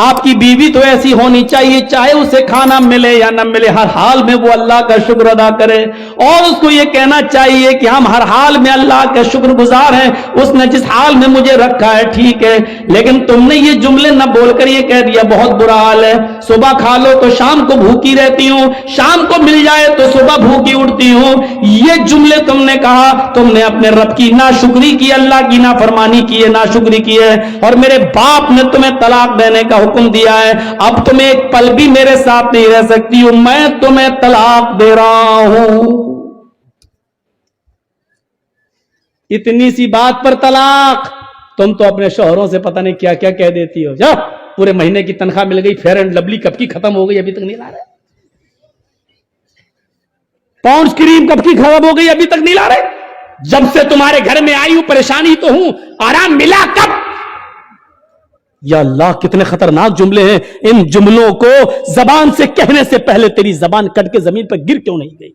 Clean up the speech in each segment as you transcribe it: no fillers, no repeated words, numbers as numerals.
آپ کی بیوی تو ایسی ہونی چاہیے چاہے اسے کھانا ملے یا نہ ملے ہر حال میں وہ اللہ کا شکر ادا کرے اور اس کو یہ کہنا چاہیے کہ ہم ہر حال میں اللہ کا شکر گزار ہیں, اس نے جس حال میں مجھے رکھا ہے ٹھیک ہے, لیکن تم نے یہ جملے نہ بول کر یہ کہہ دیا بہت برا حال ہے, صبح کھا لو تو شام کو بھوکی رہتی ہوں, شام کو مل جائے تو صبح بھوکی اٹھتی ہوں. یہ جملے تم نے کہا, تم نے اپنے رب کی ناشکری کی, اللہ کی نافرمانی کی ہے, ناشکری کی ہے, اور میرے باپ نے تمہیں طلاق دینے کا حکم دیا ہے. اب تم ایک پل بھی میرے ساتھ نہیں رہ سکتی ہوں, میں تمہیں طلاق دے رہا ہوں. اتنی سی بات پر طلاق. تم تو اپنے شوہروں سے پتہ نہیں کیا کیا کہہ دیتی ہو. جا, پورے مہینے کی تنخواہ مل گئی, فیئر اینڈ لولی کب کی ختم ہو گئی ابھی تک نہیں لا رہے, پاؤنڈز کریم کب کی ختم ہو گئی ابھی تک نہیں لا رہے, جب سے تمہارے گھر میں آئی ہوں پریشانی تو ہوں, آرام ملا کب؟ یا اللہ کتنے خطرناک جملے ہیں. ان جملوں کو زبان سے کہنے سے پہلے تیری زبان کٹ کے زمین پر گر کیوں نہیں گئی؟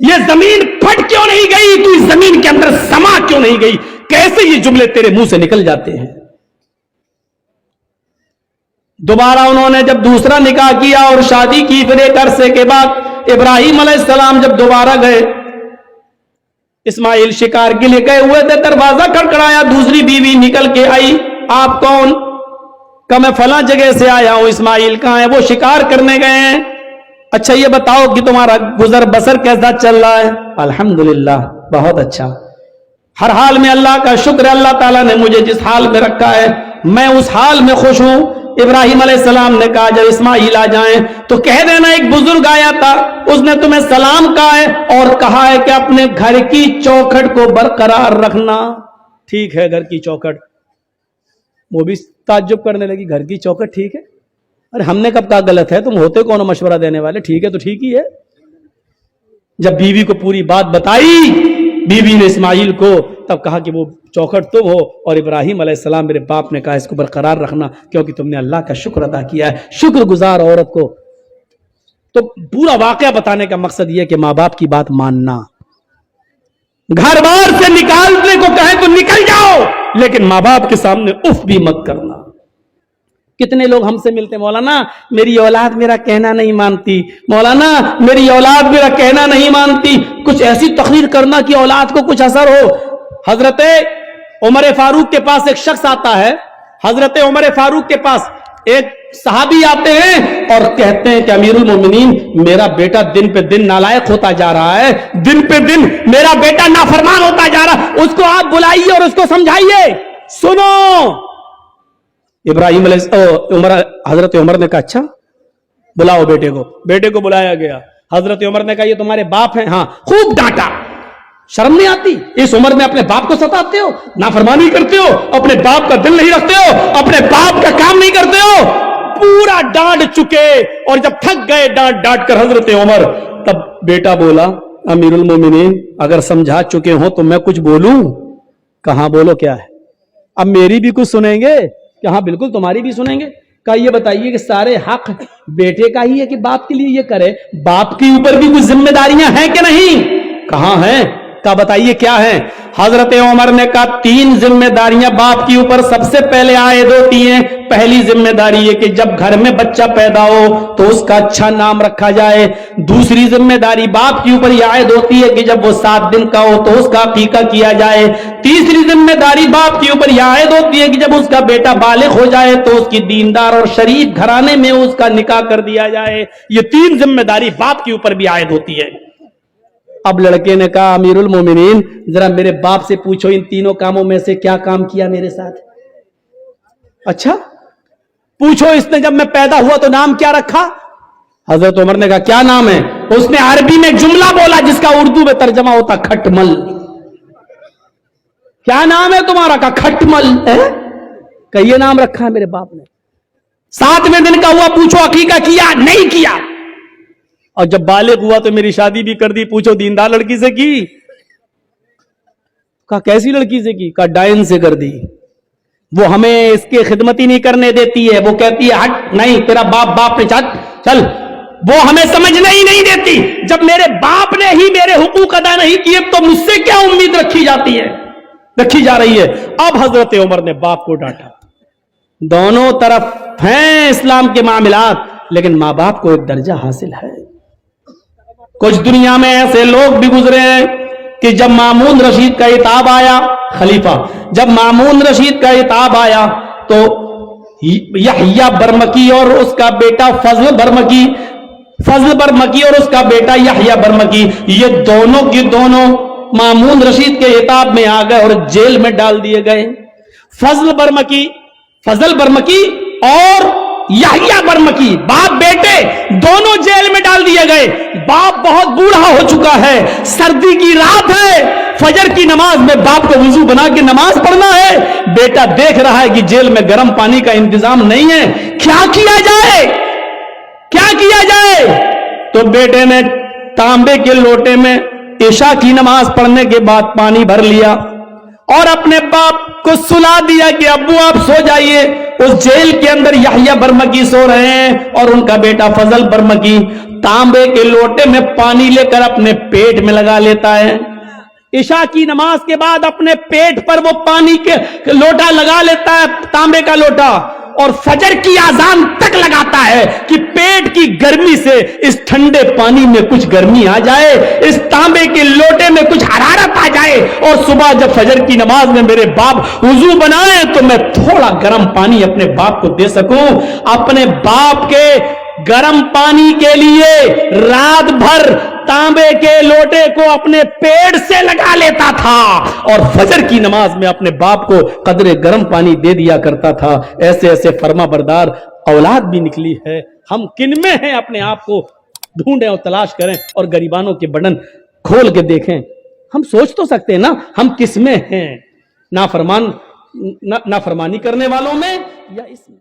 یہ زمین پھٹ کیوں نہیں گئی؟ تو اس زمین کے اندر سما کیوں نہیں گئی؟ کیسے یہ جملے تیرے منہ سے نکل جاتے ہیں؟ دوبارہ انہوں نے جب دوسرا نکاح کیا اور شادی کی, پھر ایک عرصے کے بعد ابراہیم علیہ السلام جب دوبارہ گئے, اسماعیل شکار کے لیے گئے ہوئے تھے, دروازہ کھڑکھڑایا, دوسری بیوی نکل کے آئی. آپ کون؟ کہ میں فلاں جگہ سے آیا ہوں. اسماعیل کہاں ہے؟ وہ شکار کرنے گئے ہیں. اچھا یہ بتاؤ کہ تمہارا گزر بسر کیسا چل رہا ہے؟ الحمدللہ بہت اچھا, ہر حال میں اللہ کا شکر ہے, اللہ تعالیٰ نے مجھے جس حال میں رکھا ہے میں اس حال میں خوش ہوں. ابراہیم علیہ السلام نے کہا جب اسماعیل آ جائیں تو کہہ دینا ایک بزرگ آیا تھا, اس نے تمہیں سلام کہا ہے اور کہا ہے کہ اپنے گھر کی چوکھٹ کو برقرار رکھنا. ٹھیک ہے, گھر کی چوکھٹ. وہ بھی تعجب کرنے لگی, گھر کی چوکھٹ ٹھیک ہے؟ ارے ہم نے کب کہا غلط ہے؟ تم ہوتے کون مشورہ دینے والے؟ ٹھیک ہے تو ٹھیک ہی ہے. جب بیوی کو پوری بات بتائی بیوی نے اسماعیل کو, تب کہا کہ وہ چوکھٹ تم ہو, اور ابراہیم علیہ السلام میرے باپ نے کہا اس کو برقرار رکھنا کیونکہ تم نے اللہ کا شکر ادا کیا ہے. شکر گزار عورت کو. تو پورا واقعہ بتانے کا مقصد یہ کہ ماں باپ کی بات ماننا. گھر بار سے نکالنے کو کہیں تو نکل جاؤ, لیکن ماں باپ کے سامنے اف بھی مت کرنا. کتنے لوگ ہم سے ملتے, مولانا میری اولاد میرا کہنا نہیں مانتی, مولانا میری اولاد میرا کہنا نہیں مانتی. کچھ ایسی تقریر کرنا کہ اولاد کو کچھ اثر ہو. حضرت عمر فاروق کے پاس ایک شخص آتا ہے, حضرت عمر فاروق کے پاس ایک صحابی آتے ہیں اور کہتے ہیں کہ امیر المومنین میرا بیٹا دن پہ دن نالائق ہوتا جا رہا ہے, دن پہ دن میرا بیٹا نافرمان ہوتا جا رہا ہے, اس کو آپ بلائیے اور اس کو سمجھائیے. سنو, ابراہیم عمر حضرت عمر نے کہا اچھا بلاؤ بیٹے کو. بیٹے کو بلایا گیا. حضرت عمر نے کہا یہ تمہارے باپ ہیں؟ ہاں. خوب ڈانٹا. شرم نہیں آتی؟ اس عمر میں اپنے باپ کو ستاتے ہو, نافرمانی کرتے ہو, اپنے باپ کا دل نہیں رکھتے ہو, اپنے باپ کا کام نہیں کرتے ہو. پورا ڈانٹ چکے اور جب تھک گئے ڈانٹ ڈانٹ کر حضرت عمر, تب بیٹا بولا امیر المومنین اگر سمجھا چکے ہوں تو میں کچھ بولوں؟ کہاں بولو کیا ہے, اب میری بھی کچھ سنیں گے؟ کہ ہاں بالکل تمہاری بھی سنیں گے. کہا یہ بتائیے کہ سارے حق بیٹے کا ہی ہے کہ باپ کے لیے یہ کرے؟ باپ کے اوپر بھی کچھ ذمہ داریاں ہیں کہ نہیں؟ کہاں ہیں؟ کہا بتائیے کیا ہے؟ حضرت عمر نے کہا 3 ذمہ داریاں باپ کے اوپر سب سے پہلے عائد ہوتی ہیں. پہلی ذمہ داری یہ کہ جب گھر میں بچہ پیدا ہو تو اس کا اچھا نام رکھا جائے. دوسری ذمہ داری باپ کے اوپر یہ عائد ہوتی ہے کہ جب وہ 7 دن کا ہو تو اس کا عقیقہ کیا جائے. تیسری ذمہ داری باپ کے اوپر یہ عائد ہوتی ہے کہ جب اس کا بیٹا بالغ ہو جائے تو اس کی دیندار اور شریف گھرانے میں اس کا نکاح کر دیا جائے. یہ 3 ذمہ داری باپ کے اوپر بھی عائد ہوتی ہے. اب لڑکے نے کہا امیر المومنین ذرا میرے باپ سے پوچھو ان تینوں کاموں میں سے کیا کام کیا میرے ساتھ؟ اچھا پوچھو اس نے جب میں پیدا ہوا تو نام کیا رکھا؟ حضرت عمر نے کہا کیا نام ہے؟ اس نے عربی میں جملہ بولا جس کا اردو میں ترجمہ ہوتا کھٹمل. کیا نام ہے تمہارا؟ کہا کھٹمل. کہ یہ نام رکھا ہے میرے باپ نے. 7ویں دن کا ہوا, پوچھو عقیقہ کیا؟ نہیں کیا. اور جب بالغ ہوا تو میری شادی بھی کر دی, پوچھو دیندار لڑکی سے کی؟ کہا کیسی لڑکی سے کی؟ کہا ڈائن سے کر دی. وہ ہمیں اس کی خدمت ہی نہیں کرنے دیتی ہے, وہ کہتی ہے ہٹ نہیں تیرا باپ نے چل, وہ ہمیں سمجھنے ہی نہیں دیتی. جب میرے باپ نے ہی میرے حقوق ادا نہیں کیے تو مجھ سے کیا امید رکھی جا رہی ہے؟ اب حضرت عمر نے باپ کو ڈانٹا. دونوں طرف ہیں اسلام کے معاملات، لیکن ماں باپ کو ایک درجہ حاصل ہے۔ کچھ دنیا میں ایسے لوگ بھی گزرے ہیں کہ جب مامون رشید کا خطاب آیا، خلیفہ جب مامون رشید کا خطاب آیا تو یحییٰ برمکی اور اس کا بیٹا فضل برمکی اور اس کا بیٹا یحییٰ برمکی، یہ دونوں کے دونوں مامون رشید کے خطاب میں آ گئے اور جیل میں ڈال دیے گئے۔ فضل برمکی اور یحییٰ برمکی، باپ بیٹے دونوں جیل میں ڈال دیے گئے۔ باپ بہت بوڑھا ہو چکا ہے، سردی کی رات ہے، فجر کی نماز میں باپ کو وضو بنا کے نماز پڑھنا ہے، بیٹا دیکھ رہا ہے کہ جیل میں گرم پانی کا انتظام نہیں ہے، کیا کیا جائے؟ تو بیٹے نے تانبے کے لوٹے میں عشاء کی نماز پڑھنے کے بعد پانی بھر لیا اور اپنے باپ کو سلا دیا کہ ابو آپ سو جائیے۔ اس جیل کے اندر یحییٰ برمکی سو رہے ہیں اور ان کا بیٹا فضل برمکی تانبے کے لوٹے میں پانی لے کر اپنے پیٹ میں لگا لیتا ہے۔ عشاء کی نماز کے بعد اپنے پیٹ پر وہ پانی کے لوٹا لگا لیتا ہے، تانبے کا لوٹا، اور فجر کی اذان تک لگاتا ہے کہ پیٹ کی گرمی سے اس ٹھنڈے پانی میں کچھ گرمی آ جائے، اس تانبے کے لوٹے میں کچھ حرارت آ جائے، اور صبح جب فجر کی نماز میں میرے باپ وضو بنائے تو میں تھوڑا گرم پانی اپنے باپ کو دے سکوں۔ اپنے باپ کے گرم پانی کے لیے رات بھر تانبے کے لوٹے کو اپنے پیڑ سے لگا لیتا تھا اور فجر کی نماز میں اپنے باپ کو قدرے گرم پانی دے دیا کرتا تھا۔ ایسے ایسے فرما بردار اولاد بھی نکلی ہے۔ ہم کن میں ہیں اپنے آپ کو ڈھونڈیں اور تلاش کریں اور گریبانوں کے بٹن کھول کے دیکھیں۔ ہم سوچ تو سکتے ہیں نا ہم کس میں ہیں، نافرمانی کرنے والوں میں یا اس میں۔